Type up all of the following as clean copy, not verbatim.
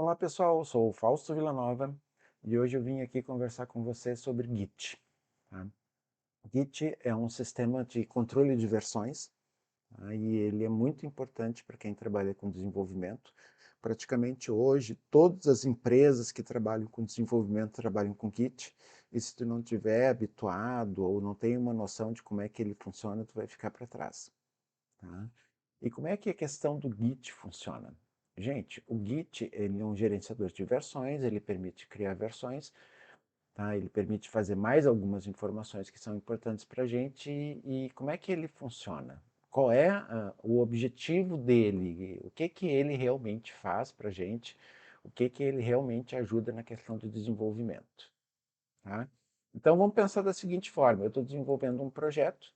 Olá pessoal, eu sou o Fausto Villanova e hoje eu vim aqui conversar com você sobre Git. Tá? Git é um sistema de controle de versões, tá? E ele é muito importante para quem trabalha com desenvolvimento. Praticamente hoje todas as empresas que trabalham com desenvolvimento trabalham com Git, e se tu não tiver habituado ou não tem uma noção de como é que ele funciona, tu vai ficar para trás. Tá? E como é que a questão do Git funciona? Gente, o Git ele é um gerenciador de versões, ele permite criar versões, tá? Ele permite fazer mais algumas informações que são importantes para a gente. E como é que ele funciona? Qual é o objetivo dele? O que, que ele realmente faz para a gente? O que, que ele realmente ajuda na questão do desenvolvimento? Tá? Então vamos pensar da seguinte forma: eu estou desenvolvendo um projeto,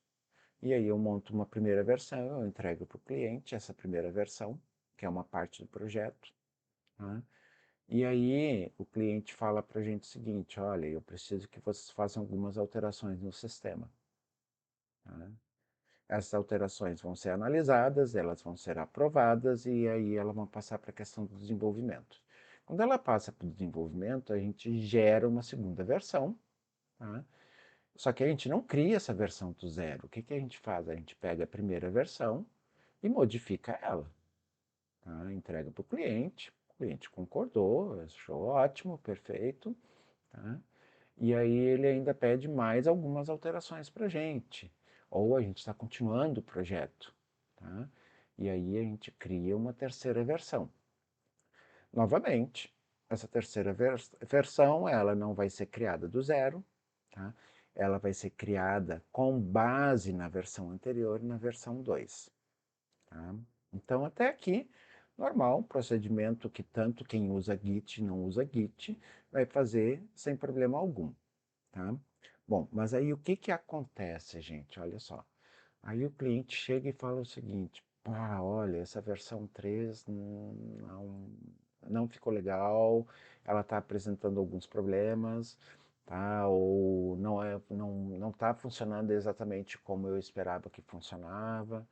e aí eu monto uma primeira versão, eu entrego para o cliente essa primeira versão, que é uma parte do projeto. Tá? E aí o cliente fala para a gente o seguinte: olha, eu preciso que vocês façam algumas alterações no sistema. Tá? Essas alterações vão ser analisadas, elas vão ser aprovadas e aí elas vão passar para a questão do desenvolvimento. Quando ela passa para o desenvolvimento, a gente gera uma segunda versão. Tá? Só que a gente não cria essa versão do zero. O que, que a gente faz? A gente pega a primeira versão e modifica ela. Tá? Entrega para o cliente concordou, achou ótimo, perfeito. Tá? E aí ele ainda pede mais algumas alterações para a gente. Ou a gente está continuando o projeto. Tá? E aí a gente cria uma terceira versão. Novamente, essa terceira versão ela não vai ser criada do zero. Tá? Ela vai ser criada com base na versão anterior, na versão 2. Tá? Então, até aqui, normal, procedimento que tanto quem usa Git não usa Git, vai fazer sem problema algum. Tá? Bom, mas aí o que, que acontece, gente? Olha só. Aí o cliente chega e fala o seguinte: ah, olha, essa versão 3 não ficou legal, ela está apresentando alguns problemas, tá? Ou não está funcionando exatamente como eu esperava que funcionasse,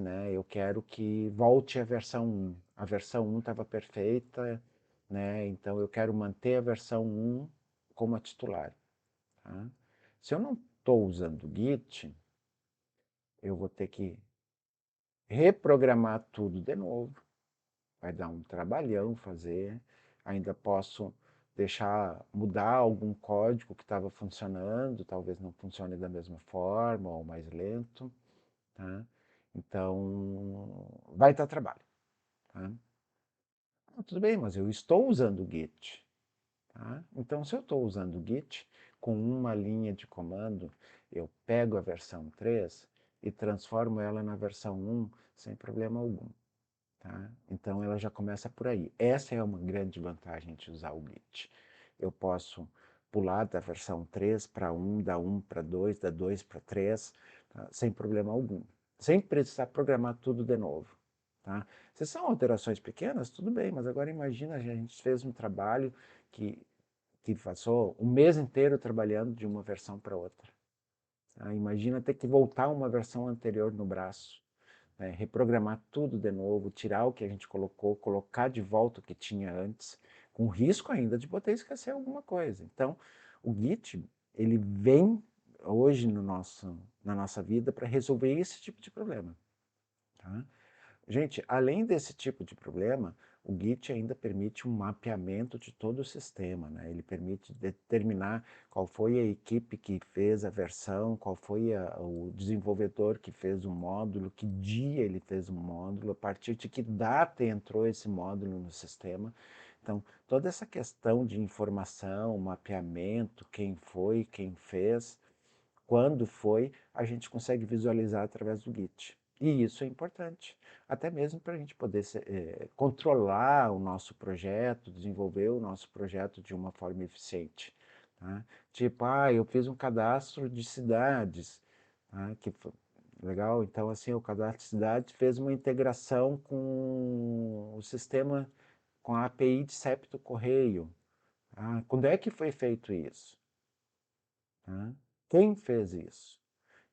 né? Eu quero que volte a versão 1. A versão 1 estava perfeita, né? Então eu quero manter a versão 1 como a titular. Tá? Se eu não estou usando o Git, eu vou ter que reprogramar tudo de novo. Vai dar um trabalhão fazer. Ainda posso deixar mudar algum código que estava funcionando, talvez não funcione da mesma forma ou mais lento. Tá? Então, vai dar trabalho. Tá? Ah, tudo bem, mas eu estou usando o Git. Tá? Então, se eu estou usando o Git, com uma linha de comando, eu pego a versão 3 e transformo ela na versão 1 sem problema algum. Tá? Então, ela já começa por aí. Essa é uma grande vantagem de usar o Git. Eu posso pular da versão 3 para 1, da 1 para 2, da 2 para 3, tá? Sem problema algum. Sem precisar programar tudo de novo. Tá? Se são alterações pequenas, tudo bem, mas agora imagina, a gente fez um trabalho que, que passou um mês inteiro trabalhando de uma versão para outra. Tá? Imagina ter que voltar uma versão anterior no braço, né? Reprogramar tudo de novo, tirar o que a gente colocou, colocar de volta o que tinha antes, com risco ainda de poder esquecer alguma coisa. Então, o Git, ele vem hoje na nossa vida para resolver esse tipo de problema. Tá? Gente, além desse tipo de problema, o Git ainda permite um mapeamento de todo o sistema, né? Ele permite determinar qual foi a equipe que fez a versão, qual foi o desenvolvedor que fez o módulo, que dia ele fez o módulo, a partir de que data entrou esse módulo no sistema. Então, toda essa questão de informação, mapeamento, quem foi, quem fez, quando foi, a gente consegue visualizar através do Git. E isso é importante, até mesmo para a gente poder controlar o nosso projeto, desenvolver o nosso projeto de uma forma eficiente. Tá? Tipo, eu fiz um cadastro de cidades, tá? Que foi legal. Então, assim, o cadastro de cidades fez uma integração com o sistema, com a API de Septo Correio. Quando é que foi feito isso? Tá? Quem fez isso?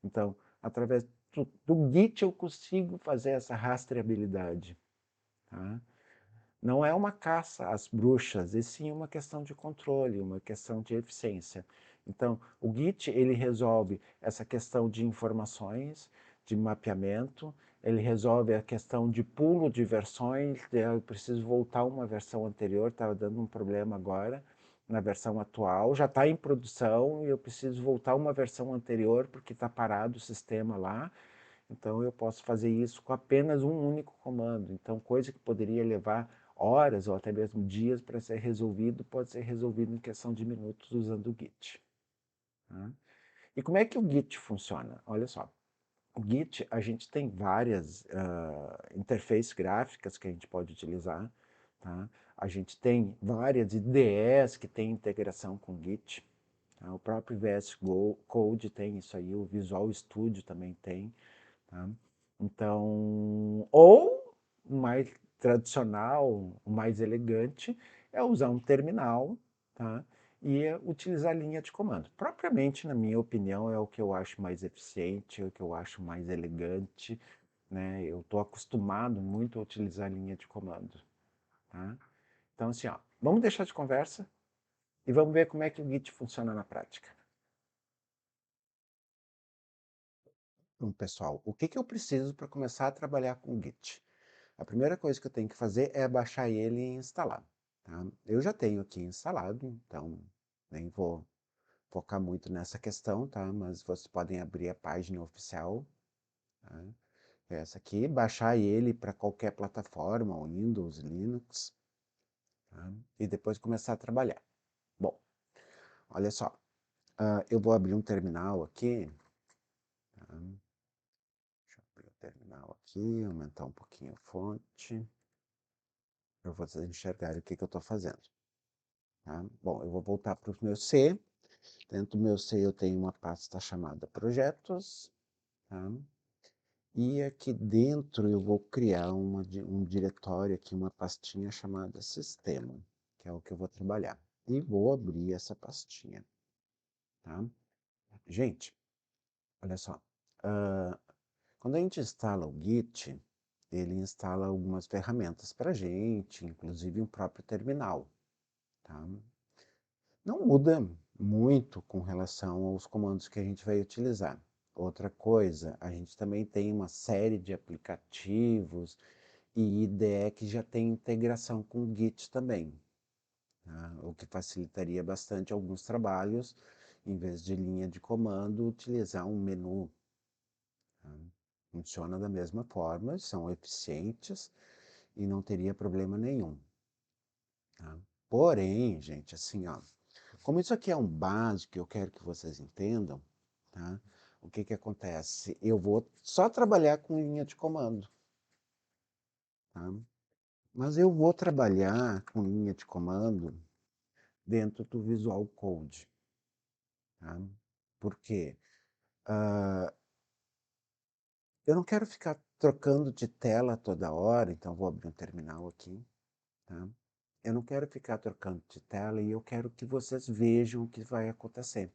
Então, através do Git eu consigo fazer essa rastreabilidade. Tá? Não é uma caça às bruxas, e sim uma questão de controle, uma questão de eficiência. Então, o Git, ele resolve essa questão de informações, de mapeamento, ele resolve a questão de pulo de versões, eu preciso voltar uma versão anterior, estava dando um problema agora, na versão atual, já está em produção e eu preciso voltar uma versão anterior porque está parado o sistema lá, então eu posso fazer isso com apenas um único comando. Então, coisa que poderia levar horas ou até mesmo dias para ser resolvido, pode ser resolvido em questão de minutos usando o Git. Tá? E como é que o Git funciona? Olha só, o Git, a gente tem várias interfaces gráficas que a gente pode utilizar. Tá? A gente tem várias IDEs que têm integração com o Git. Tá? O próprio VS Code tem isso aí, o Visual Studio também tem. Tá? Então, ou o mais tradicional, o mais elegante, é usar um terminal, tá? E utilizar a linha de comando. Propriamente, na minha opinião, é o que eu acho mais eficiente, é o que eu acho mais elegante, né? Eu estou acostumado muito a utilizar a linha de comando, tá? Então, assim, ó, vamos deixar de conversa e vamos ver como é que o Git funciona na prática. Então, pessoal, o que que eu preciso para começar a trabalhar com o Git? A primeira coisa que eu tenho que fazer é baixar ele e instalar. Tá? Eu já tenho aqui instalado, então nem vou focar muito nessa questão, tá? Mas vocês podem abrir a página oficial, tá? Essa aqui, baixar ele para qualquer plataforma, Windows, Linux, tá? E depois começar a trabalhar. Bom, olha só, eu vou abrir um terminal aqui, tá? Deixa eu abrir o terminal aqui, aumentar um pouquinho a fonte, para vocês enxergarem o que que eu estou fazendo. Tá? Bom, eu vou voltar para o meu C. Dentro do meu C eu tenho uma pasta chamada Projetos. Tá? E aqui dentro eu vou criar um diretório aqui, uma pastinha chamada Sistema, que é o que eu vou trabalhar. E vou abrir essa pastinha. Tá? Gente, olha só. Quando a gente instala o Git, ele instala algumas ferramentas para a gente, inclusive um próprio terminal. Tá? Não muda muito com relação aos comandos que a gente vai utilizar. Outra coisa, a gente também tem uma série de aplicativos e IDE que já tem integração com o Git também, tá? O que facilitaria bastante alguns trabalhos, em vez de linha de comando, utilizar um menu. Tá? Funciona da mesma forma, são eficientes e não teria problema nenhum. Tá? Porém, gente, assim, ó, como isso aqui é um básico, eu quero que vocês entendam, tá? O que que acontece? Eu vou só trabalhar com linha de comando, tá? Mas eu vou trabalhar com linha de comando dentro do Visual Code, tá? Por quê? Eu não quero ficar trocando de tela toda hora, então vou abrir um terminal aqui, tá? Eu não quero ficar trocando de tela e eu quero que vocês vejam o que vai acontecer.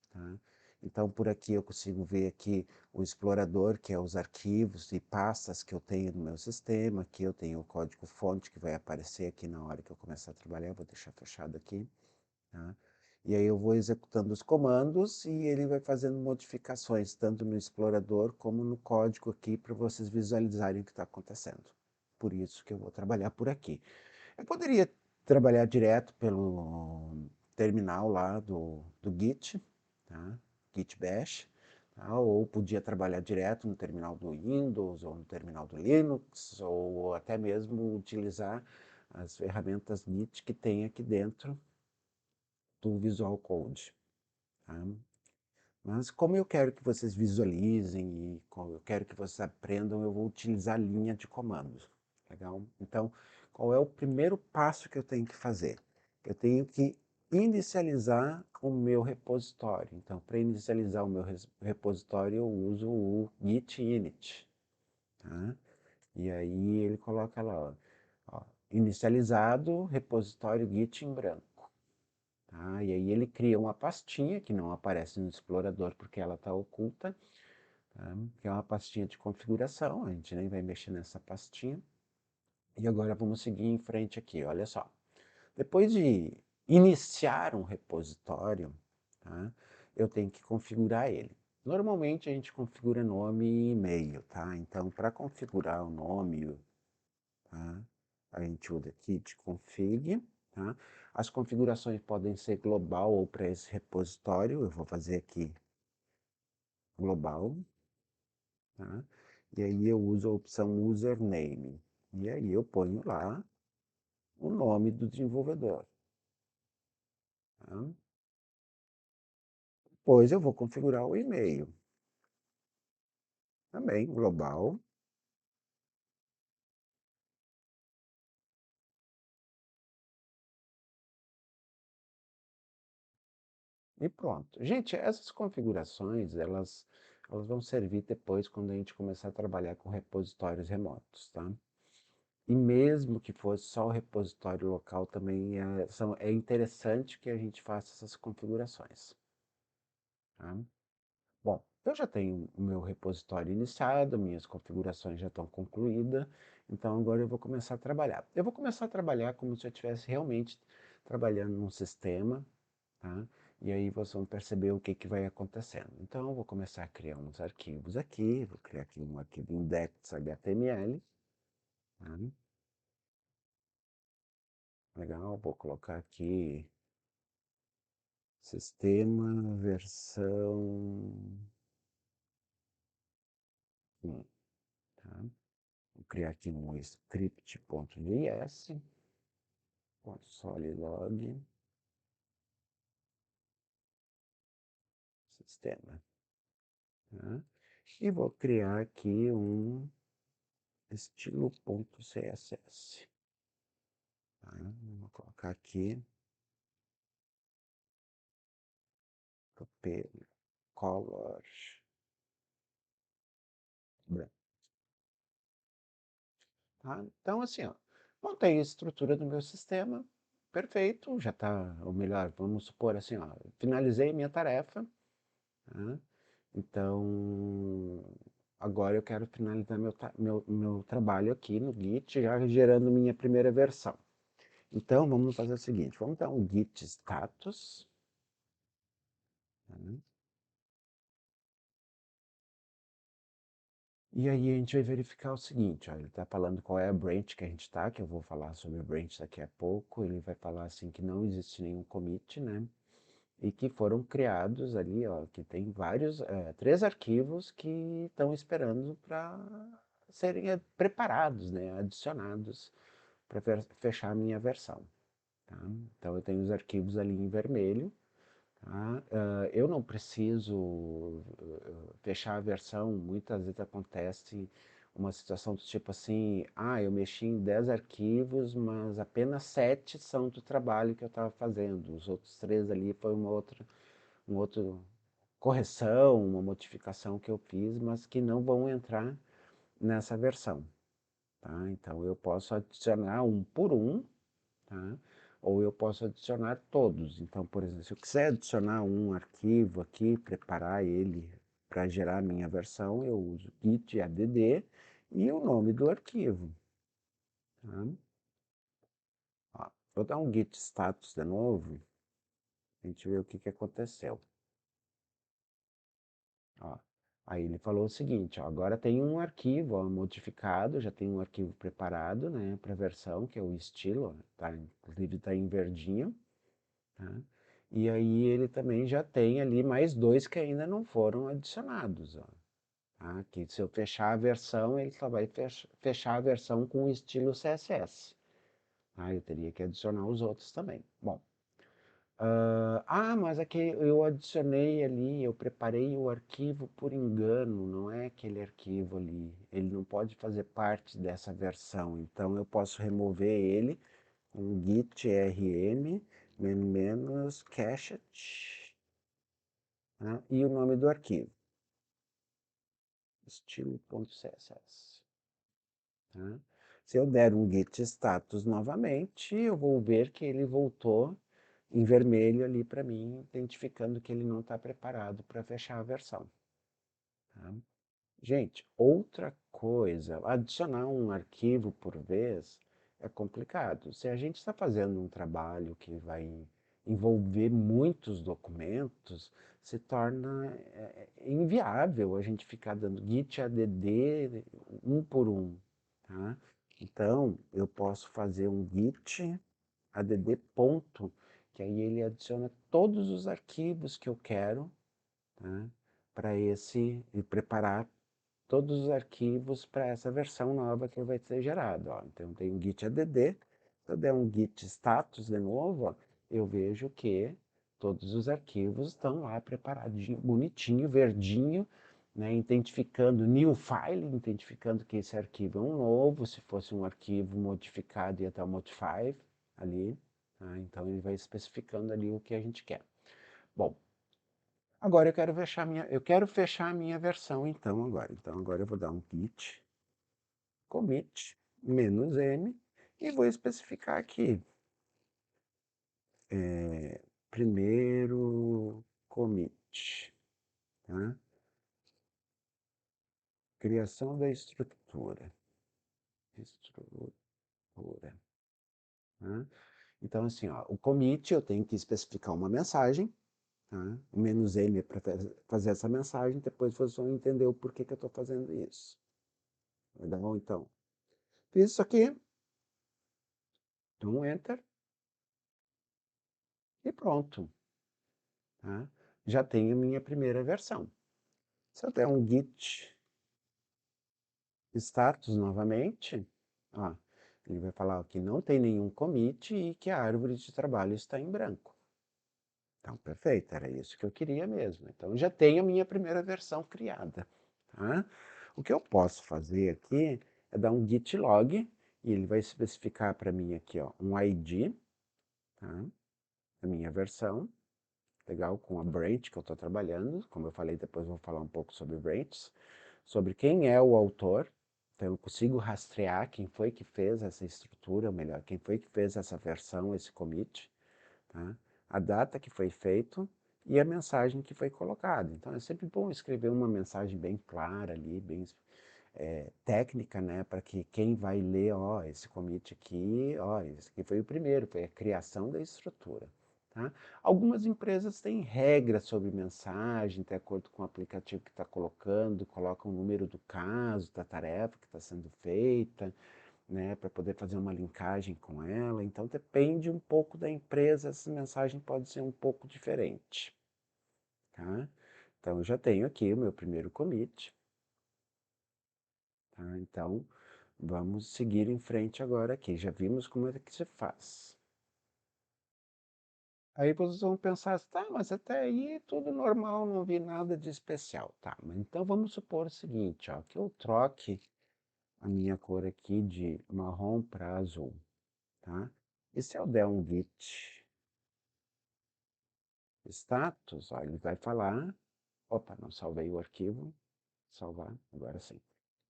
Tá? Então, por aqui eu consigo ver aqui o explorador, que é os arquivos e pastas que eu tenho no meu sistema. Aqui eu tenho o código-fonte que vai aparecer aqui na hora que eu começar a trabalhar. Vou deixar fechado aqui. Tá? E aí eu vou executando os comandos e ele vai fazendo modificações, tanto no explorador como no código aqui, para vocês visualizarem o que está acontecendo. Por isso que eu vou trabalhar por aqui. Eu poderia trabalhar direto pelo terminal lá do Git, tá? Git Bash, tá? Ou podia trabalhar direto no terminal do Windows, ou no terminal do Linux, ou até mesmo utilizar as ferramentas Git que tem aqui dentro do Visual Code. Tá? Mas como eu quero que vocês visualizem e como eu quero que vocês aprendam, eu vou utilizar a linha de comandos. Legal? Então, qual é o primeiro passo que eu tenho que fazer? Eu tenho que inicializar o meu repositório. Então, para inicializar o meu repositório, eu uso o git init. Tá? E aí ele coloca lá, ó, inicializado, repositório git em branco. Tá? E aí ele cria uma pastinha que não aparece no explorador porque ela está oculta, tá? Que é uma pastinha de configuração, a gente nem vai mexer nessa pastinha. E agora vamos seguir em frente aqui, olha só. Depois de iniciar um repositório, tá, eu tenho que configurar ele. Normalmente a gente configura nome e e-mail, tá? Então, para configurar o nome, tá, a gente usa aqui de config, tá? As configurações podem ser global ou para esse repositório. Eu vou fazer aqui global, tá? E aí eu uso a opção username. E aí eu ponho lá o nome do desenvolvedor, tá? Depois eu vou configurar o e-mail, também global, e pronto. Gente, essas configurações, elas vão servir depois quando a gente começar a trabalhar com repositórios remotos, tá? E mesmo que fosse só o repositório local, também é interessante que a gente faça essas configurações, tá? Bom, eu já tenho o meu repositório iniciado, minhas configurações já estão concluídas, então agora eu vou começar a trabalhar. Eu vou começar a trabalhar como se eu estivesse realmente trabalhando num sistema, tá? E aí vocês vão perceber o que que vai acontecendo. Então eu vou começar a criar uns arquivos aqui, vou criar aqui um arquivo index.html, tá? Legal, vou colocar aqui sistema versão 1, tá? Vou criar aqui um script.js, console log, sistema, tá? E vou criar aqui um estilo.css, tá? Vou colocar aqui color branco, tá? Então, assim, ó, montei a estrutura do meu sistema, perfeito, já está, ou melhor, vamos supor assim, ó, finalizei minha tarefa, tá? Então, agora eu quero finalizar meu trabalho aqui no Git, já gerando minha primeira versão. Então, vamos fazer o seguinte, vamos dar um git status, tá? E aí a gente vai verificar o seguinte, ó, ele está falando qual é a branch que a gente está, que eu vou falar sobre a branch daqui a pouco, ele vai falar assim que não existe nenhum commit, né? E que foram criados ali, ó, que tem vários, 3 arquivos que estão esperando para serem preparados, né, adicionados para fechar a minha versão, tá? Então eu tenho os arquivos ali em vermelho, tá? Eu não preciso fechar a versão, muitas vezes acontece uma situação do tipo assim, eu mexi em 10 arquivos, mas apenas 7 são do trabalho que eu estava fazendo, os outros 3 ali foi um outro correção, uma modificação que eu fiz, mas que não vão entrar nessa versão, tá? Então eu posso adicionar um por um, tá? Ou eu posso adicionar todos. Então, por exemplo, se eu quiser adicionar um arquivo aqui, preparar ele para gerar a minha versão, eu uso git add e o nome do arquivo, tá? Ó, vou dar um git status de novo, a gente vê o que que aconteceu. Ó, aí ele falou o seguinte, ó, agora tem um arquivo ó, modificado, já tem um arquivo preparado, né, para a versão, que é o estilo, tá, inclusive está em verdinho, tá? E aí ele também já tem ali mais 2 que ainda não foram adicionados, ó, tá? Que se eu fechar a versão, ele só vai fechar a versão com o estilo CSS. Tá? Eu teria que adicionar os outros também. Bom, mas é que eu adicionei ali, eu preparei o arquivo por engano, não é aquele arquivo ali. Ele não pode fazer parte dessa versão, então eu posso remover ele com git rm menos cached, tá? E o nome do arquivo, estilo.css. Tá? Se eu der um git status novamente, eu vou ver que ele voltou em vermelho ali para mim, identificando que ele não está preparado para fechar a versão, tá? Gente, outra coisa, adicionar um arquivo por vez é complicado. Se a gente está fazendo um trabalho que vai envolver muitos documentos, se torna inviável a gente ficar dando git add um por um, tá? Então, eu posso fazer um git add ponto, que aí ele adiciona todos os arquivos que eu quero, tá? Para esse, e preparar todos os arquivos para essa versão nova que vai ser gerada. Ó. Então tem um git add, se eu der um git status de novo, ó, eu vejo que todos os arquivos estão lá preparadinho, bonitinho, verdinho, né, identificando new file, identificando que esse arquivo é um novo, se fosse um arquivo modificado ia estar o modify ali, tá? Então ele vai especificando ali o que a gente quer. Bom, agora eu quero fechar a minha versão então agora. Então agora eu vou dar um git commit "-m" e vou especificar aqui primeiro commit, tá? Criação da estrutura, tá? Então assim, ó, o commit eu tenho que especificar uma mensagem, tá? O "-m" é para fazer essa mensagem, depois vocês vão entender o porquê que eu estou fazendo isso. Legal? Então, fiz isso aqui, dou um enter e pronto. Tá? Já tenho minha primeira versão. Se eu der um git status novamente, ó, ele vai falar que não tem nenhum commit e que a árvore de trabalho está em branco. Então, perfeito, era isso que eu queria mesmo. Então, já tenho a minha primeira versão criada. Tá? O que eu posso fazer aqui é dar um git log e ele vai especificar para mim aqui ó, um ID, tá? A minha versão, legal, com a branch que eu estou trabalhando. Como eu falei, depois eu vou falar um pouco sobre branches, sobre quem é o autor. Então eu consigo rastrear quem foi que fez essa estrutura, ou melhor, quem foi que fez essa versão, esse commit, tá? A data que foi feito e a mensagem que foi colocada. Então é sempre bom escrever uma mensagem bem clara ali, bem técnica, né, para que quem vai ler, ó, esse commit aqui, ó, esse aqui foi o primeiro, foi a criação da estrutura. Tá? Algumas empresas têm regras sobre mensagem, de acordo com o aplicativo que está colocando, coloca o número do caso, da tarefa que está sendo feita, né, para poder fazer uma linkagem com ela. Então depende um pouco da empresa, essa mensagem pode ser um pouco diferente. Tá? Então eu já tenho aqui o meu primeiro commit. Tá? Então vamos seguir em frente agora aqui. Já vimos como é que se faz. Aí vocês vão pensar assim, tá, mas até aí tudo normal, não vi nada de especial. Tá, mas então vamos supor o seguinte, ó, que eu troque a minha cor aqui de marrom para azul, tá? E se eu der um git status, ó, ele vai falar, opa, não salvei o arquivo, salvar, agora sim.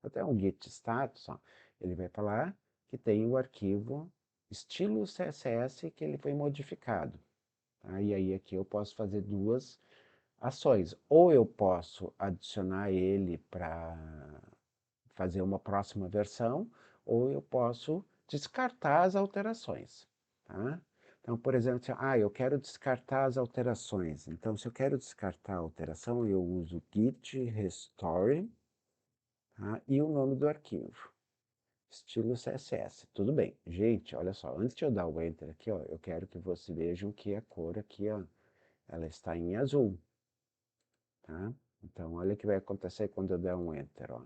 Até um git status, ó, ele vai falar que tem o arquivo estilo CSS que ele foi modificado. Tá? E aí aqui eu posso fazer duas ações. Ou eu posso adicionar ele para fazer uma próxima versão, ou eu posso descartar as alterações. Tá? Então, por exemplo, eu quero descartar as alterações. Então, se eu quero descartar a alteração, eu uso git restore, tá? E o nome do arquivo, estilo CSS. Tudo bem. Gente, olha só, antes de eu dar o Enter aqui, ó, eu quero que vocês vejam que a cor aqui, ó, ela está em azul. Tá? Então, olha o que vai acontecer quando eu der um Enter. Ó.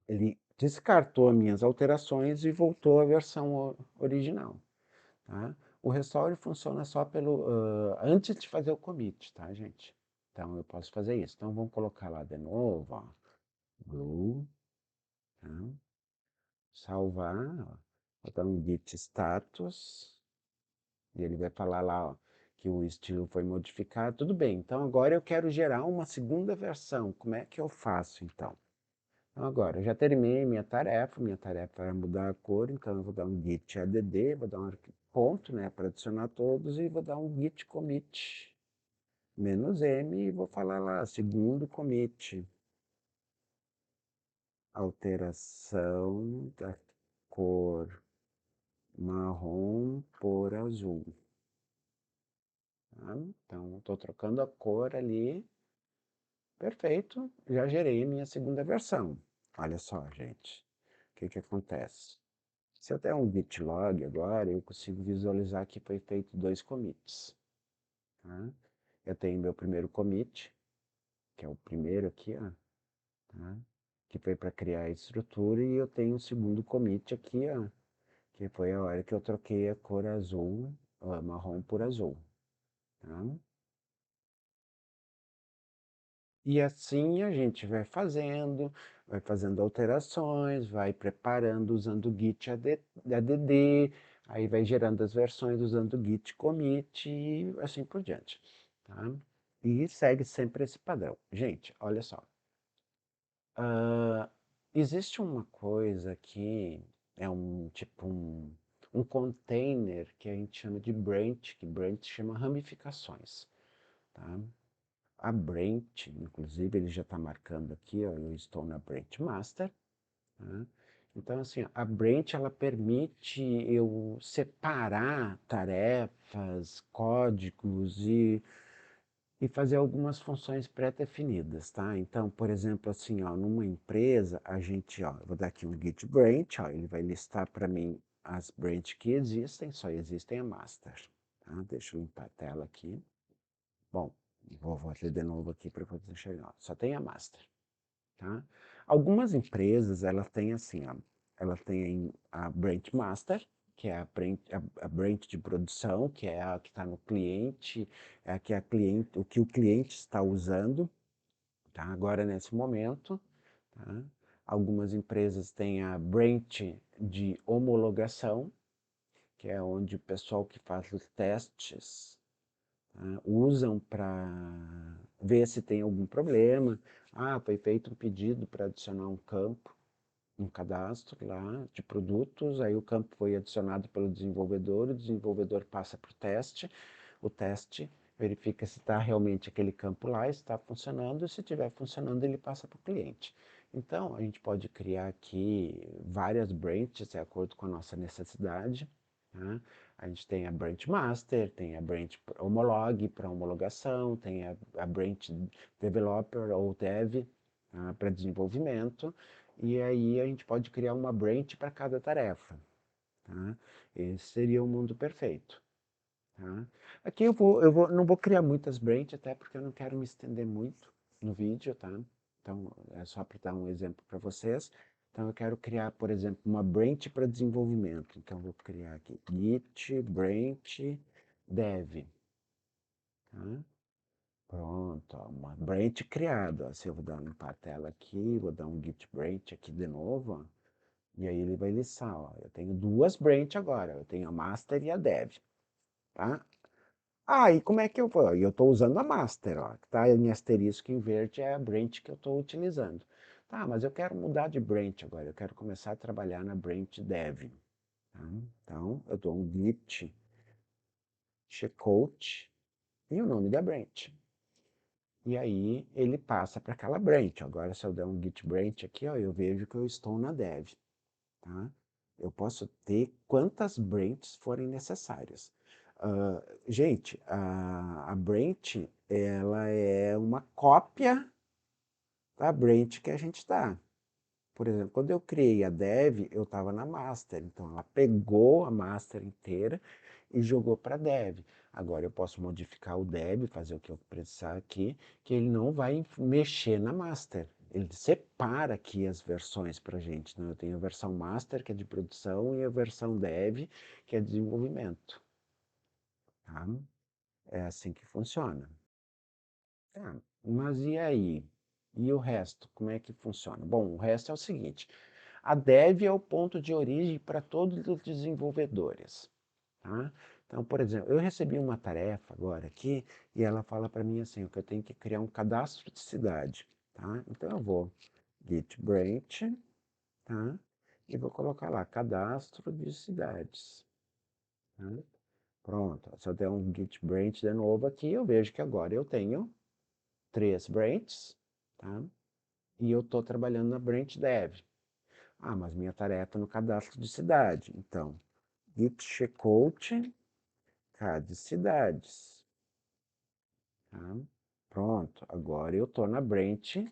Ele descartou as minhas alterações e voltou à versão original. Tá? O restore funciona só antes de fazer o commit, tá, gente? Então, eu posso fazer isso. Então, vamos colocar lá de novo, ó, blue, tá? Salvar, ó. Vou dar um git status, e ele vai falar lá, ó, que o estilo foi modificado. Tudo bem, então agora eu quero gerar uma segunda versão. Como é que eu faço, então? Então, agora, eu já terminei minha tarefa é mudar a cor, então eu vou dar um git add, vou dar um ponto, né, para adicionar todos, e vou dar um git commit "-m", e vou falar lá, segundo commit, alteração da cor marrom por azul. Tá? Então, estou trocando a cor ali. Perfeito, já gerei a minha segunda versão. Olha só, gente, o que que acontece? Se eu der um git log agora, eu consigo visualizar que foi feito dois commits. Tá? Eu tenho meu primeiro commit, que é o primeiro aqui, ó, tá? Que foi para criar a estrutura, e eu tenho o segundo commit aqui, ó, que foi a hora que eu troquei a cor azul, ó, marrom por azul. Tá? E assim a gente vai fazendo alterações, vai preparando usando o Git add, aí vai gerando as versões usando o Git commit e assim por diante, tá? E segue sempre esse padrão. Gente, olha só. ah, existe uma coisa que é um tipo um container que a gente chama de branch, que branch chama ramificações, tá? A Brent, inclusive, ele já está marcando aqui, ó, eu estou na Brent Master. Tá? Então, assim, a Brent, ela permite eu separar tarefas, códigos e fazer algumas funções pré-definidas, tá? Então, por exemplo, assim, ó, numa empresa, a gente, ó, eu vou dar aqui um Git Branch, ó, ele vai listar para mim as branch que existem, só existem a master, tá? Deixa eu limpar a tela aqui. Bom, vou ler de novo aqui para você enxergar. Só tem a master, tá? Algumas empresas, elas têm assim, ó, elas têm a branch master, que é a branch de produção, que é a que está no cliente, é a que a cliente, o que o cliente está usando, tá? Agora nesse momento, tá? Algumas empresas têm a branch de homologação, que é onde o pessoal que faz os testes usam para ver se tem algum problema. Ah, foi feito um pedido para adicionar um campo, um cadastro lá de produtos, aí o campo foi adicionado pelo desenvolvedor, o desenvolvedor passa para o teste verifica se está realmente aquele campo lá, está funcionando, e se estiver funcionando, ele passa para o cliente. Então, a gente pode criar aqui várias branches de acordo com a nossa necessidade. Tá? A gente tem a branch master, tem a branch homolog para homologação, tem a branch developer ou dev, tá? Para desenvolvimento, e aí a gente pode criar uma branch para cada tarefa. Tá? Esse seria o mundo perfeito. Tá? Aqui não vou criar muitas branches, até porque eu não quero me estender muito no vídeo, tá? Então, é só para dar um exemplo para vocês. Então, eu quero criar, por exemplo, uma branch para desenvolvimento. Então, eu vou criar aqui git branch dev. Tá? Pronto, ó, uma branch criada. Ó. Se eu vou dar limpar a tela aqui, vou dar um git branch aqui de novo, ó, e aí ele vai listar, ó. Eu tenho duas branch agora, eu tenho a master e a dev, tá? Ah, e como é que eu vou? Eu estou usando a master, ó, que tá em asterisco em verde é a branch que eu estou utilizando. Tá, mas eu quero mudar de branch agora, eu quero começar a trabalhar na branch dev. Tá? Então, eu dou um git checkout e o nome da branch. E aí ele passa para aquela branch. Agora, se eu der um git branch aqui, ó, eu vejo que eu estou na dev. Tá? Eu posso ter quantas branches forem necessárias. Gente, a branch, ela é uma cópia da branch que a gente está. Por exemplo, quando eu criei a dev, eu estava na master, então ela pegou a master inteira e jogou para dev. Agora eu posso modificar o dev, fazer o que eu precisar aqui, que ele não vai mexer na master. Ele separa aqui as versões para a gente. Né? Eu tenho a versão master, que é de produção, e a versão dev, que é de desenvolvimento. Tá? É assim que funciona. Tá, mas e aí? E o resto? Como é que funciona? Bom, o resto é o seguinte: a dev é o ponto de origem para todos os desenvolvedores. Tá? Então, por exemplo, eu recebi uma tarefa agora aqui e ela fala para mim assim, que eu tenho que criar um cadastro de cidade. Tá? Então eu vou git branch, tá? E vou colocar lá cadastro de cidades. Tá? Pronto. Se eu der um git branch de novo aqui, eu vejo que agora eu tenho três branches, tá? E eu estou trabalhando na branch dev. Ah, mas minha tarefa é no cadastro de cidade. Então, git checkout, CAD cidades. Tá? Pronto, agora eu estou na branch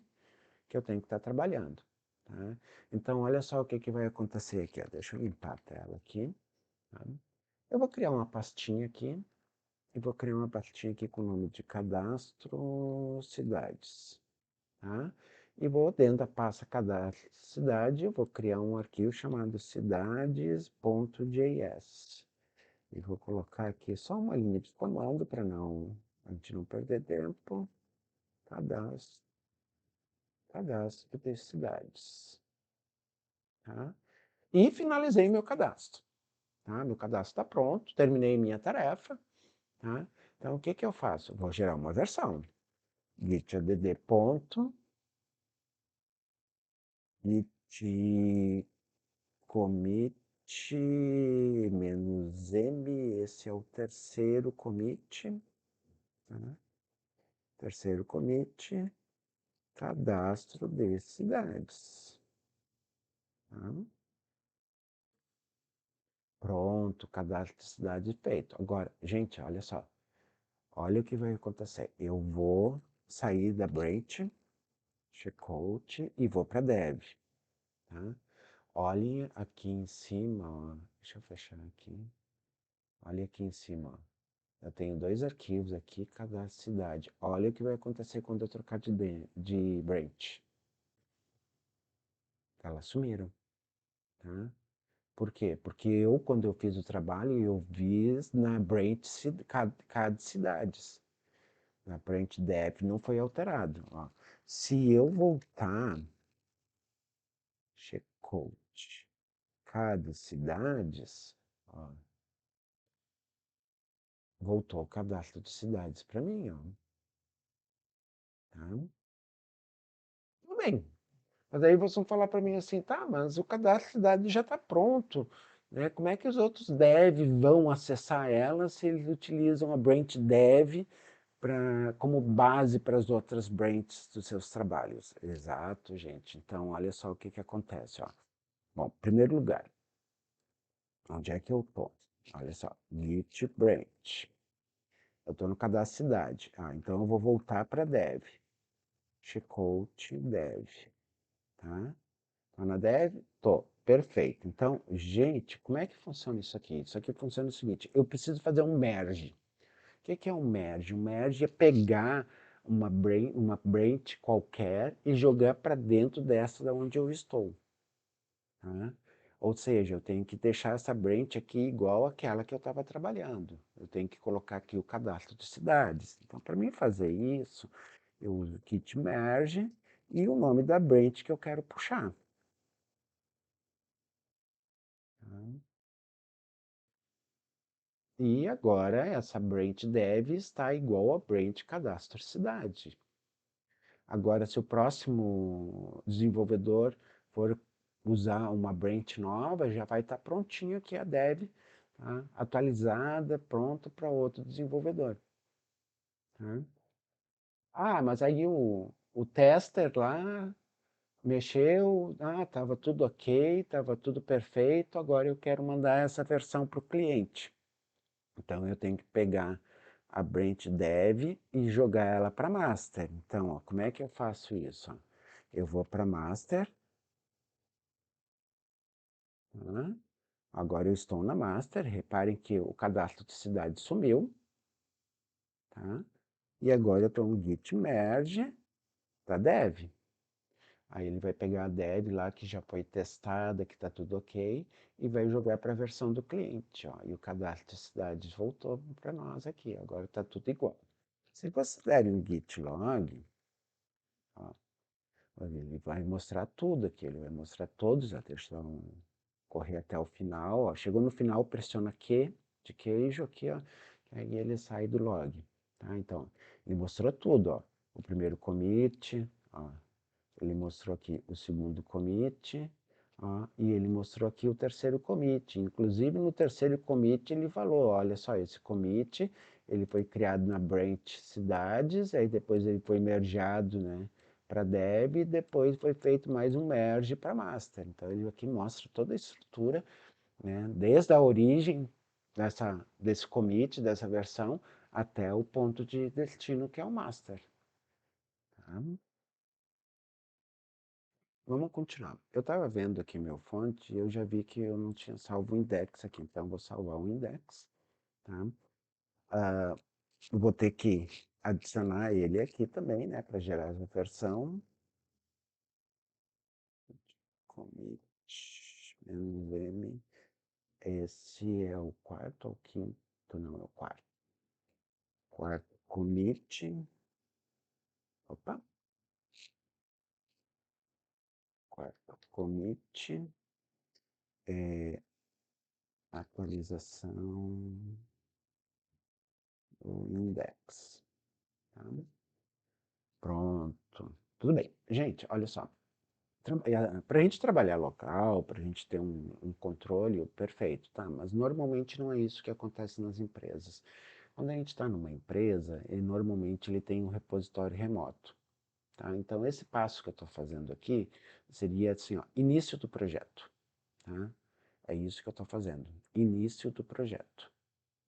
que eu tenho que estar trabalhando. Tá? Então, olha só o que, que vai acontecer aqui. Ó. Deixa eu limpar a tela aqui. Tá? Eu vou criar uma pastinha aqui. E vou criar uma pastinha aqui com o nome de cadastro cidades. Tá? E vou dentro da pasta cadastro cidade, eu vou criar um arquivo chamado cidades.js. E vou colocar aqui só uma linha de comando para a gente não perder tempo. Cadastro, cadastro de cidades. Tá? E finalizei meu cadastro. Tá? Meu cadastro está pronto, terminei minha tarefa. Tá? Então, o que, que eu faço? Vou gerar uma versão. Git add ponto, git commit "-m", esse é o terceiro commit. Tá? Terceiro commit, cadastro de cidades. Tá? Pronto, cadastro de cidade feito. Agora, gente, olha só. Olha o que vai acontecer. Eu vou sair da branch, checkout, e vou para dev. Tá? Olhem aqui em cima, ó. Deixa eu fechar aqui. Olha aqui em cima, ó. Eu tenho dois arquivos aqui, cada cidade. Olha o que vai acontecer quando eu trocar de branch. Elas sumiram, tá? Por quê? Porque eu, quando eu fiz o trabalho, eu fiz na branch CAD cidades. Na branch dev não foi alterado. Ó. Se eu voltar, checkout, CAD cidades, ó, voltou o cadastro de cidades para mim, ó. Tá? Tudo bem. Mas aí vocês vão falar para mim assim, tá, mas o cadastro de cidade já está pronto. Né? Como é que os outros dev vão acessar ela se eles utilizam a branch dev como base para as outras branches dos seus trabalhos? Exato, gente. Então, olha só o que, que acontece. Ó. Bom, em primeiro lugar, onde é que eu estou? Olha só, git branch. Eu estou no cadastro cidade. Ah, então eu vou voltar para dev. Checkout dev. Tá? Tá na dev? Tô. Perfeito. Então, gente, como é que funciona isso aqui? Isso aqui funciona o seguinte: eu preciso fazer um merge. O que que é um merge? Um merge é pegar uma branch qualquer e jogar para dentro dessa da onde eu estou. Tá? Ou seja, eu tenho que deixar essa branch aqui igual àquela que eu estava trabalhando. Eu tenho que colocar aqui o cadastro de cidades. Então, para mim fazer isso, eu uso git merge e o nome da branch que eu quero puxar. Tá? E agora essa branch dev está igual a branch cadastro cidade. Agora, se o próximo desenvolvedor for usar uma branch nova, já vai estar prontinho aqui a dev, tá? Atualizada, pronta para outro desenvolvedor. Tá? Ah, mas aí o tester lá mexeu, estava tudo ok, estava tudo perfeito, agora eu quero mandar essa versão para o cliente. Então eu tenho que pegar a branch dev e jogar ela para master. Então, ó, como é que eu faço isso? Ó? Eu vou para master, tá? Agora eu estou na master, reparem que o cadastro de cidade sumiu, tá? E agora eu estou no git merge para dev. Aí ele vai pegar a dev lá que já foi testada, que está tudo ok, e vai jogar para a versão do cliente. Ó, e o cadastro de cidades voltou para nós aqui. Agora está tudo igual. Se você der um git log, ó, ele vai mostrar tudo aqui. Ele vai mostrar todos, até correr até o final. Ó. Chegou no final, pressiona Q de queijo aqui, ó, aí ele sai do log. Tá? Então, ele mostrou tudo. Ó. O primeiro commit, ó, ele mostrou aqui o segundo commit, ó, e ele mostrou aqui o terceiro commit. Inclusive, no terceiro commit, ele falou, olha só, esse commit, ele foi criado na branch cidades, aí depois ele foi mergeado, né, para Deb e depois foi feito mais um merge para master. Então ele aqui mostra toda a estrutura, né, desde a origem desse commit, dessa versão, até o ponto de destino que é o master. Tá? Vamos continuar. Eu estava vendo aqui meu fonte e eu já vi que eu não tinha salvo o index aqui, então vou salvar o index. Tá? Ah, vou ter que adicionar ele aqui também, né, para gerar essa versão. Commit -m. Esse é o quarto ou o quinto? Não, é o quarto. Quarto commit. Opa. Quarto commit. É, atualização do index. Tá? Pronto. Tudo bem. Gente, olha só. Para a gente trabalhar local, para a gente ter um controle, perfeito, tá? Mas normalmente não é isso que acontece nas empresas. Quando a gente está numa empresa, normalmente ele tem um repositório remoto, tá? Então esse passo que eu estou fazendo aqui seria assim, ó, início do projeto, tá? É isso que eu estou fazendo, início do projeto,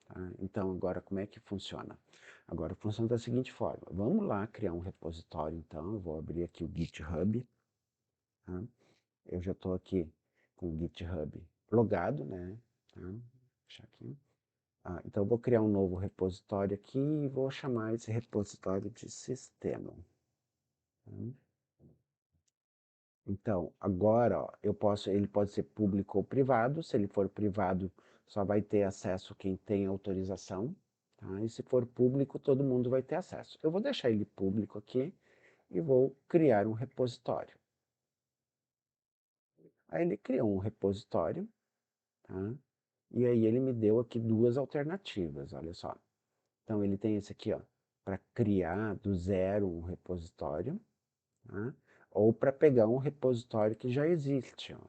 tá? Então agora como é que funciona? Agora funciona da seguinte forma, vamos lá criar um repositório então, eu vou abrir aqui o GitHub, tá? Eu já estou aqui com o GitHub logado, né? Tá? Vou fechar aqui. Então eu vou criar um novo repositório aqui e vou chamar esse repositório de sistema. Tá? Então, agora, ó, ele pode ser público ou privado. Se ele for privado, só vai ter acesso quem tem autorização. Tá? E se for público, todo mundo vai ter acesso. Eu vou deixar ele público aqui e vou criar um repositório. Aí ele criou um repositório, tá? E aí ele me deu aqui duas alternativas, olha só. Então ele tem esse aqui, ó, para criar do zero um repositório, tá? Ou para pegar um repositório que já existe, ó.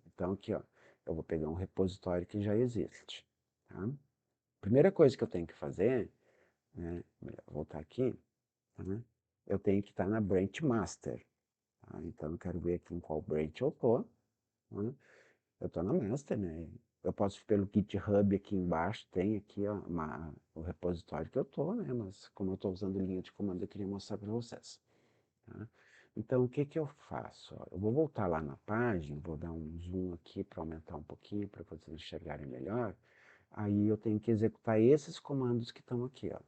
Então aqui, ó, eu vou pegar um repositório que já existe, tá? Primeira coisa que eu tenho que fazer, né, melhor voltar aqui, tá? Eu tenho que estar na branch master, tá? Então eu quero ver aqui em qual branch eu tô, tá? Eu estou na master, né? Eu posso ir pelo GitHub aqui embaixo, tem aqui ó, o repositório que eu estou, né? Mas como eu estou usando linha de comando, eu queria mostrar para vocês. Tá? Então, o que que eu faço? Ó, eu vou voltar lá na página, vou dar um zoom aqui para aumentar um pouquinho, para vocês enxergarem melhor. Aí eu tenho que executar esses comandos que estão aqui, ó.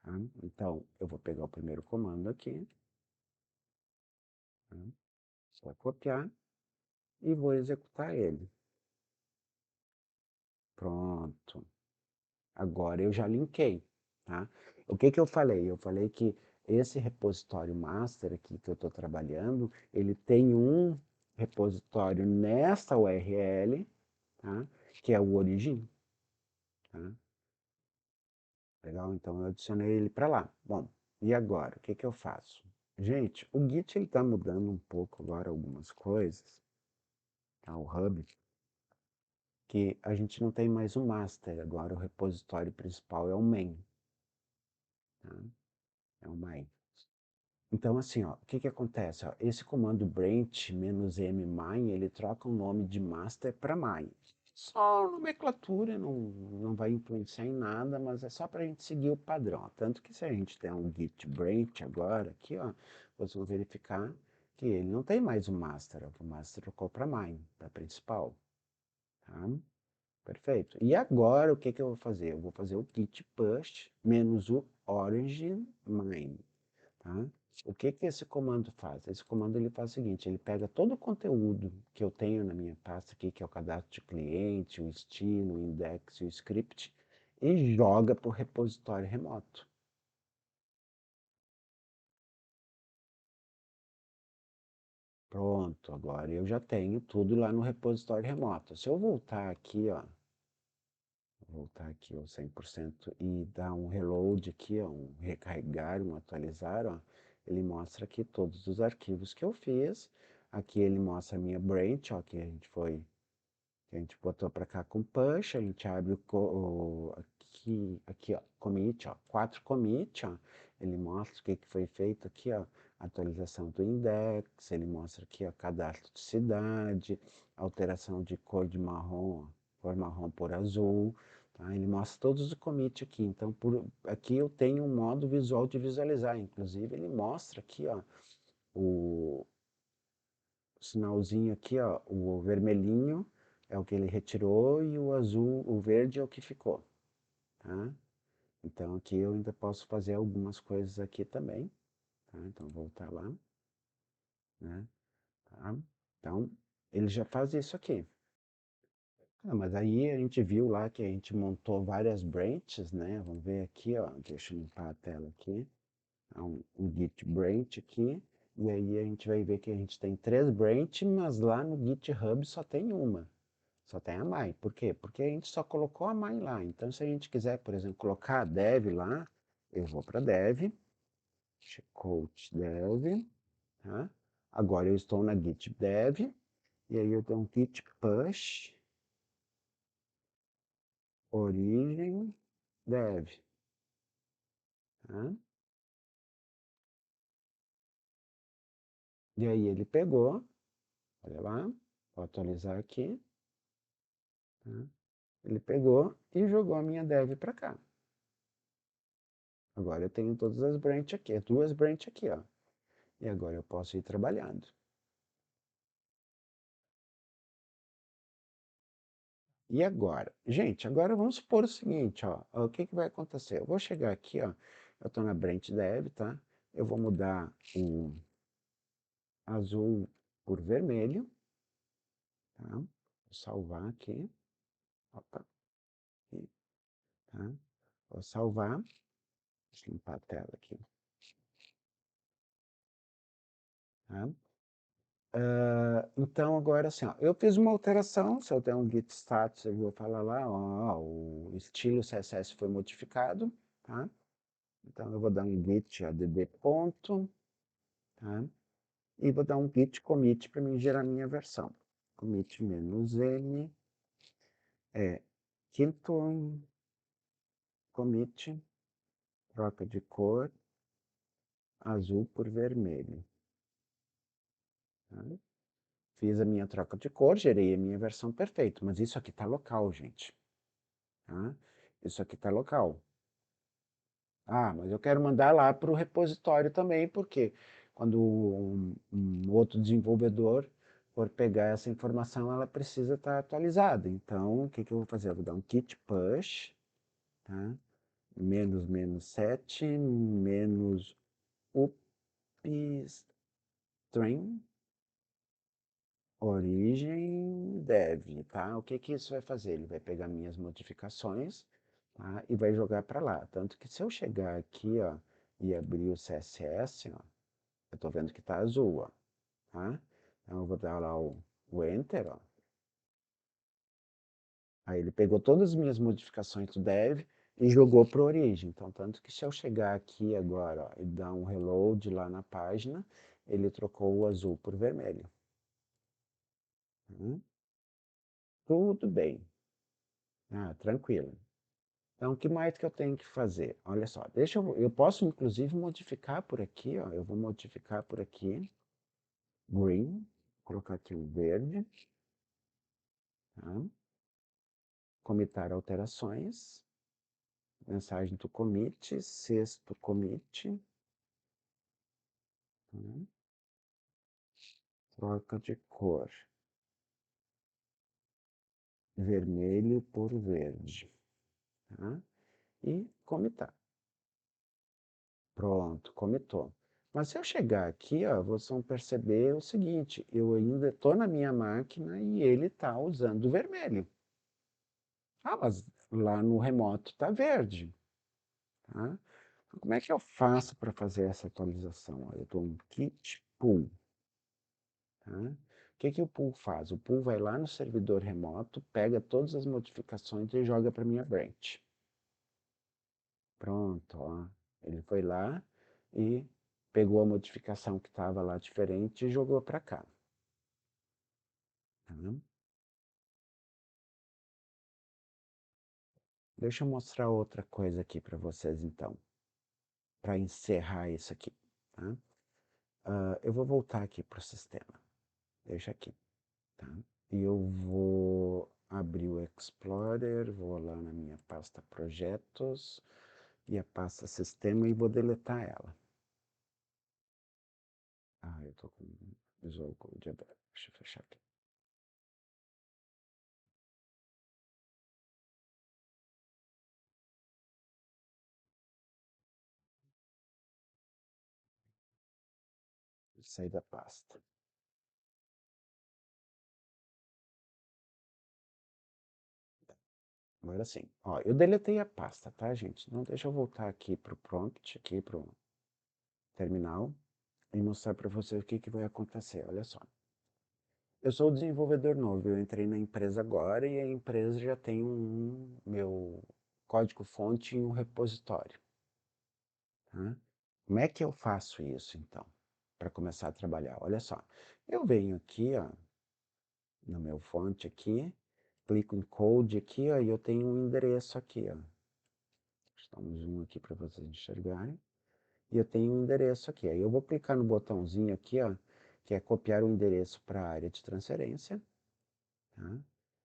Tá? Então, eu vou pegar o primeiro comando aqui, tá? Vou copiar e vou executar ele. Pronto. Agora eu já linkei, tá? O que que eu falei? Eu falei que esse repositório master aqui que eu estou trabalhando, ele tem um repositório nesta URL, tá? Que é o origin, tá? Legal? Então eu adicionei ele para lá. Bom, e agora? O que que eu faço? Gente, o Git ele está mudando um pouco agora algumas coisas, tá? O Hub, que a gente não tem mais o master, agora o repositório principal é o main, tá? É o main. Então, assim, ó, o que que acontece? Ó, esse comando branch "-m-mine", ele troca o nome de master para mine. Só nomenclatura, não vai influenciar em nada, mas é só para a gente seguir o padrão. Tanto que se a gente der um git branch agora, aqui, ó, vocês vão verificar que ele não tem mais o master, ó, o master trocou para mine, para principal. Tá? Perfeito. E agora, o que que eu vou fazer? Eu vou fazer o git push menos o origin mine. Tá? O que que esse comando faz? Esse comando ele faz o seguinte, ele pega todo o conteúdo que eu tenho na minha pasta aqui, que é o cadastro de cliente, o estilo, o index e o script, e joga para o repositório remoto. Pronto, agora eu já tenho tudo lá no repositório remoto. Se eu voltar aqui, ó, voltar aqui ao 100% e dar um reload aqui, ó, um recarregar, um atualizar, ó, ele mostra aqui todos os arquivos que eu fiz. Aqui ele mostra a minha branch, ó, que a gente foi que a gente botou para cá com push, a gente abre aqui, ó, commit, ó, 4 commit, ó, ele mostra o que foi feito aqui, ó, atualização do index, ele mostra aqui, ó, cadastro de cidade, alteração de cor de marrom, ó, cor marrom por azul, tá? Ele mostra todos os commits aqui, então aqui eu tenho um modo visual de visualizar, inclusive ele mostra aqui, ó, o sinalzinho aqui, ó, o vermelhinho é o que ele retirou e o azul, o verde é o que ficou, tá? Então aqui eu ainda posso fazer algumas coisas aqui também, tá? Então voltar lá, né? Tá? Então ele já faz isso aqui. Ah, mas aí a gente viu lá que a gente montou várias branches, né? Vamos ver aqui, ó, deixa eu limpar a tela aqui. Há um Git branch aqui, e aí a gente vai ver que a gente tem 3 branches, mas lá no GitHub só tem uma. Só tem a Mai. Por quê? Porque a gente só colocou a Mai lá. Então, se a gente quiser, por exemplo, colocar a dev lá, eu vou para dev, checkout dev, tá? Agora eu estou na git dev, e aí eu tenho um git push, origem, dev, tá? E aí ele pegou, olha lá, vou atualizar aqui, tá? Ele pegou e jogou a minha dev para cá. Agora eu tenho todas as branches aqui, 2 branches aqui, ó. E agora eu posso ir trabalhando. E agora? Gente, agora vamos supor o seguinte, ó. O que vai acontecer? Eu vou chegar aqui, ó. Eu estou na branch dev, tá? Eu vou mudar o azul por vermelho, tá? Vou salvar aqui. Opa, aqui, tá? Vou salvar. Deixa eu limpar a tela aqui, tá? Então, agora assim, ó, eu fiz uma alteração, se eu der um git status, eu vou falar lá, ó, o estilo CSS foi modificado, tá? Então, eu vou dar um git add ponto, tá? E vou dar um git commit para mim gerar minha versão. Commit "-n", quinto commit, troca de cor, azul por vermelho, tá? Fiz a minha troca de cor, gerei a minha versão perfeita, mas isso aqui está local, gente, tá? Isso aqui está local. Ah, mas eu quero mandar lá para o repositório também, porque quando um outro desenvolvedor for pegar essa informação, ela precisa estar atualizada. Então, o que que eu vou fazer? Eu vou dar um git push, tá? Menos, menos 7, menos upstream, origem, dev, tá? O que que isso vai fazer? Ele vai pegar minhas modificações, tá? E vai jogar para lá. Tanto que se eu chegar aqui, ó, e abrir o CSS, ó, eu tô vendo que tá azul, ó, tá? Então eu vou dar lá o Enter, ó. Aí ele pegou todas as minhas modificações do dev e jogou para origem. Então, tanto que se eu chegar aqui agora, ó, e dar um reload lá na página, ele trocou o azul por vermelho. Tudo bem. Ah, tranquilo. Então, o que mais que eu tenho que fazer? Olha só, eu posso inclusive modificar por aqui, ó, eu vou modificar por aqui, green, colocar aqui o verde, tá? Comitar alterações, mensagem do commit, sexto commit, tá? Troca de cor, vermelho por verde, tá? E comitar. Pronto, comitou. Mas se eu chegar aqui, ó, vocês vão perceber o seguinte, eu ainda estou na minha máquina e ele está usando o vermelho. Ah, mas lá no remoto está verde, tá? Então, como é que eu faço para fazer essa atualização? Olha, eu dou um git pull, tá? O que que o pull faz? O pull vai lá no servidor remoto, pega todas as modificações e joga para minha branch. Pronto, ó. Ele foi lá e pegou a modificação que estava lá diferente e jogou para cá, tá? Deixa eu mostrar outra coisa aqui para vocês, então, para encerrar isso aqui, tá? Eu vou voltar aqui para o sistema. Deixa aqui, tá? E eu vou abrir o Explorer, vou lá na minha pasta Projetos e a pasta Sistema e vou deletar ela. Eu tô com o Visual Code aberto. Deixa eu fechar aqui. Sair da pasta. Agora sim. Ó, eu deletei a pasta, tá, gente? Não deixa eu voltar aqui pro prompt, aqui pro terminal e mostrar para vocês o que que vai acontecer. Olha só. Eu sou desenvolvedor novo, eu entrei na empresa agora e a empresa já tem meu código-fonte em um repositório, tá? Como é que eu faço isso, então, para começar a trabalhar? Olha só, eu venho aqui, ó, no meu fonte aqui, clico em Code aqui, ó, e eu tenho um endereço aqui, ó. Deixa eu dar um zoom aqui para vocês enxergarem. E eu tenho um endereço aqui. Aí eu vou clicar no botãozinho aqui, ó, que é copiar o endereço para a área de transferência. Tá?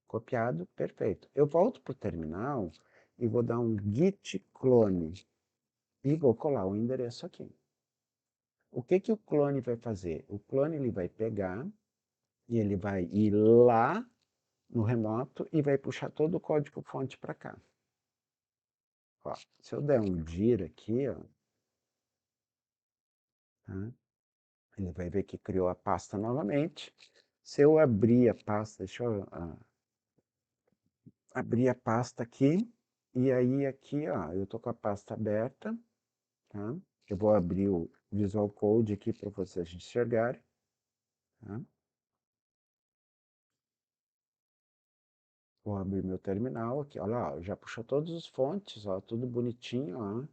Copiado, perfeito. Eu volto para o terminal e vou dar um git clone e vou colar o endereço aqui. O que que o clone vai fazer? O clone ele vai pegar e ele vai ir lá no remoto e vai puxar todo o código-fonte para cá. Ó, se eu der um dir aqui, ó, tá? Ele vai ver que criou a pasta novamente. Se eu abrir a pasta, deixa eu abrir a pasta aqui, e aí aqui, ó, eu tô com a pasta aberta, tá? Eu vou abrir o Visual Code aqui para vocês enxergarem, tá? Vou abrir meu terminal aqui, olha lá, ó, já puxou todos os fontes, ó, tudo bonitinho, ó.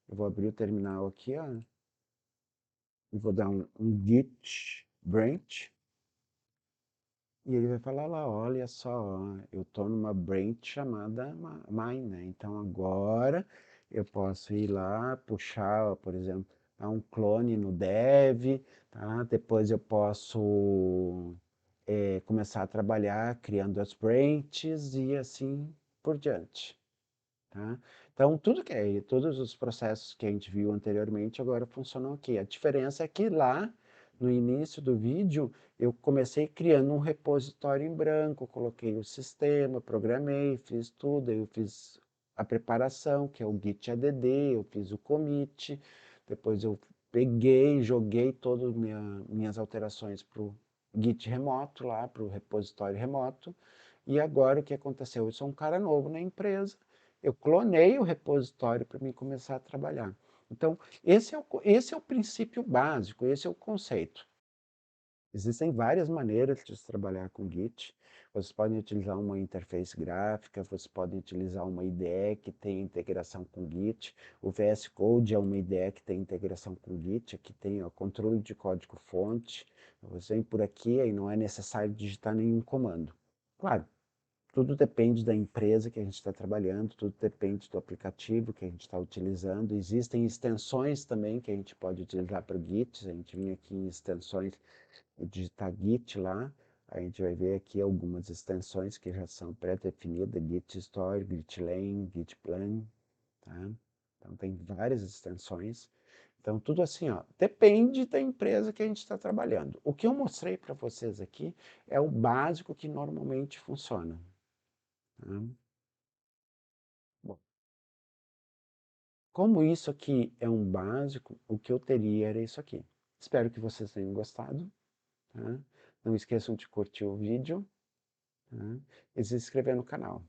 Eu vou abrir o terminal aqui, ó, e vou dar um git branch, e ele vai falar lá, olha só, ó, eu estou numa branch chamada mine, né? Então agora eu posso ir lá, puxar, por exemplo, um clone no dev, tá? Depois eu posso começar a trabalhar criando as branches e assim por diante. Tá? Então, todos os processos que a gente viu anteriormente agora funcionam aqui. A diferença é que lá, no início do vídeo, eu comecei criando um repositório em branco, coloquei o sistema, programei, fiz tudo, eu fiz a preparação, que é o Git add, eu fiz o commit, depois eu peguei, joguei todas minhas alterações para o Git remoto lá, para o repositório remoto, e agora o que aconteceu? Eu sou um cara novo na empresa, eu clonei o repositório para mim começar a trabalhar. Então, esse é o princípio básico, esse é o conceito. Existem várias maneiras de se trabalhar com Git. Vocês podem utilizar uma interface gráfica, vocês podem utilizar uma IDE que tem integração com Git. O VS Code é uma IDE que tem integração com Git, aqui tem o controle de código-fonte. Você vem por aqui e não é necessário digitar nenhum comando. Claro, tudo depende da empresa que a gente está trabalhando, tudo depende do aplicativo que a gente está utilizando. Existem extensões também que a gente pode utilizar para o Git. Se a gente vir aqui em extensões e digitar Git lá, a gente vai ver aqui algumas extensões que já são pré-definidas, Git Store, Git Lane, Git Plan, tá? Então tem várias extensões. Então tudo assim, ó, depende da empresa que a gente está trabalhando. O que eu mostrei para vocês aqui é o básico que normalmente funciona. Tá? Bom, como isso aqui é um básico, o que eu teria era isso aqui. Espero que vocês tenham gostado. Tá? Não esqueçam de curtir o vídeo, tá? E se inscrever no canal.